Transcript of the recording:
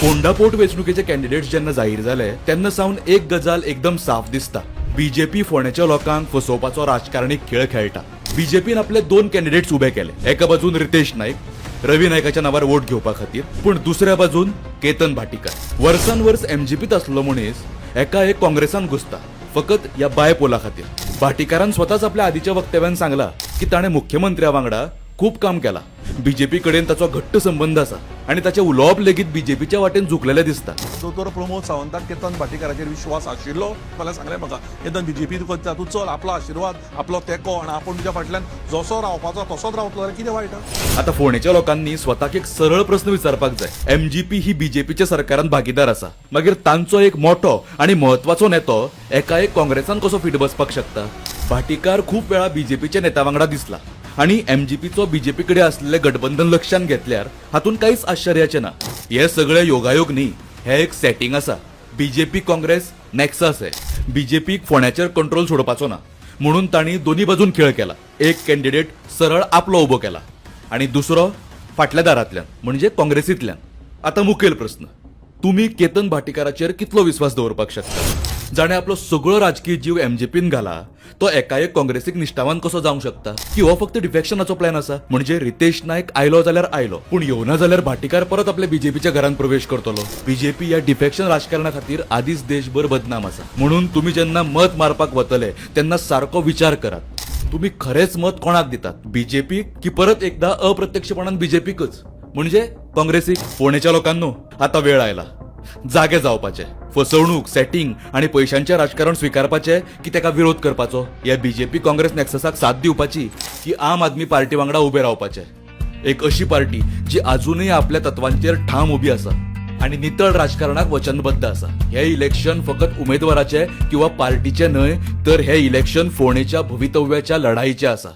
Phonda पोटवेंचणुकेचे candidates जेन्ना जाहीर जाले तेन्ना सावन एक गजाल एकदम साफ दिसता. बीजेपी फोंड्याच्या लोकांक फसोवपाचो राजकारणी खेळ खेळटा. बीजेपीन आपले दोन कॅन्डिडेट्स उभे केले. एका बाजून रितेश नाईक, रवी नायकाच्या नावार वोट घेवपा खातीर, पूण दुसऱ्या बाजून केतन भाटीकर. वर्सान वर्स एमजीपीत आसलो मनीस एका एक काँग्रेसान घुसता फकत या बाय पोला खातीर. भाटीकारान स्वताच आपल्या आदीच्या वक्तव्यान सांगला की ताणें मुख्यमंत्र्या वांगडा खूप काम केला. बीजेपी कडेन ताचो घट्ट संबंध आसा आणि ताचे उलोवप लेगीत बीजेपीच्या वाटेन झुकलेले दिसता. दोतोर प्रमोद सावंताक केतन भाटीकाराचेर विश्वास आशिल्लो. मला सांगलें म्हाका केतन बीजेपी तूं चल, आपलो आशिर्वाद, आपलो तेंको आनी आपूण तुज्या फाटल्यान जसो रावपाचो तसोच रावतलो जाल्यार कितें वायट. आता फोंडेच्या लोकांनी स्वताक एक सरळ प्रश्न विचारपाक जाय. एमजीपी ही बीजेपीच्या सरकारान भागीदार आसा, मागीर तांचो एक मोठो आणि महत्वाचो नेतो एका एक काँग्रेसान कसो फीट बसपाक शकता. भाटीकार खूप वेळा बीजेपीच्या नेत्या वांगडा दिसला आणि एमजीपीचो बीजेपी कडेन आसलेले गठबंधन लक्षात घेतल्यार हातून कांयच आश्चर्याचें ना. हे सगळे योगायोग न्ही, हे एक सेटिंग आसा. बीजेपी काँग्रेस नेक्सस आहे. बीजेपीक फोंड्याचेर कंट्रोल सोडपाचो ना म्हणून तांणी दोन्ही बाजून खेळ केला. एक कॅन्डिडेट सरळ आपलो उबो केला आणि दुसरो फाटल्या दारांतल्यान म्हणजे काँग्रेसींतल्यान. आता मुखेल प्रश्न, तुम्ही केतन भाटीकाराचेर कितलो विश्वास दवरपाक शकता? जाणे आपलो सगळो राजकीय जीव एमजीपीन घाला, तो एकाएक काँग्रेसीक निश्ठावान कसो जावंक शकता? की हो फक्त डिफेक्शनाचो प्लॅन आसा? म्हणजे रितेश नायक आयलो जाल्यार आयलो, पूण येवना जाल्यार भाटीकार परत आपल्या बीजेपीच्या घरांत प्रवेश करतलो. बीजेपी या डिफेक्शन राजकारणा खातीर आदीच देशभर बदनाम आसा. म्हणून तुम्ही जेन्ना मत मारपाक वतले तेन्ना सारको विचार करात. तुम्ही खरेच मत कोणाक दितात? बीजेपीक की परत एकदा अप्रत्यक्षपणान बीजेपीकच म्हणजे काँग्रेसीक? फोंडेच्या लोकांनो, आता वेळ आयला जागे जावपाचे. फसवणूक, सेटिंग आणि पैशांचे राजकारण स्वीकारपाचे की तेका विरोध करपाचो? या बीजेपी काँग्रेस नेक्ससाक साथ दिवपाची की आम आदमी पार्टी वांगडा उभे रावपाचे? एक अशी पार्टी जी अजूनही आपल्या तत्वांचेर ठाम उभी आसा आणि नितळ राजकारणाक वचनबद्ध आसा. हे इलेक्शन फकत उमेदवाराचे किंवा पार्टीचे न्हय, तर हे इलेक्शन फोंडेच्या भवितव्याच्या लढाईचे आसा.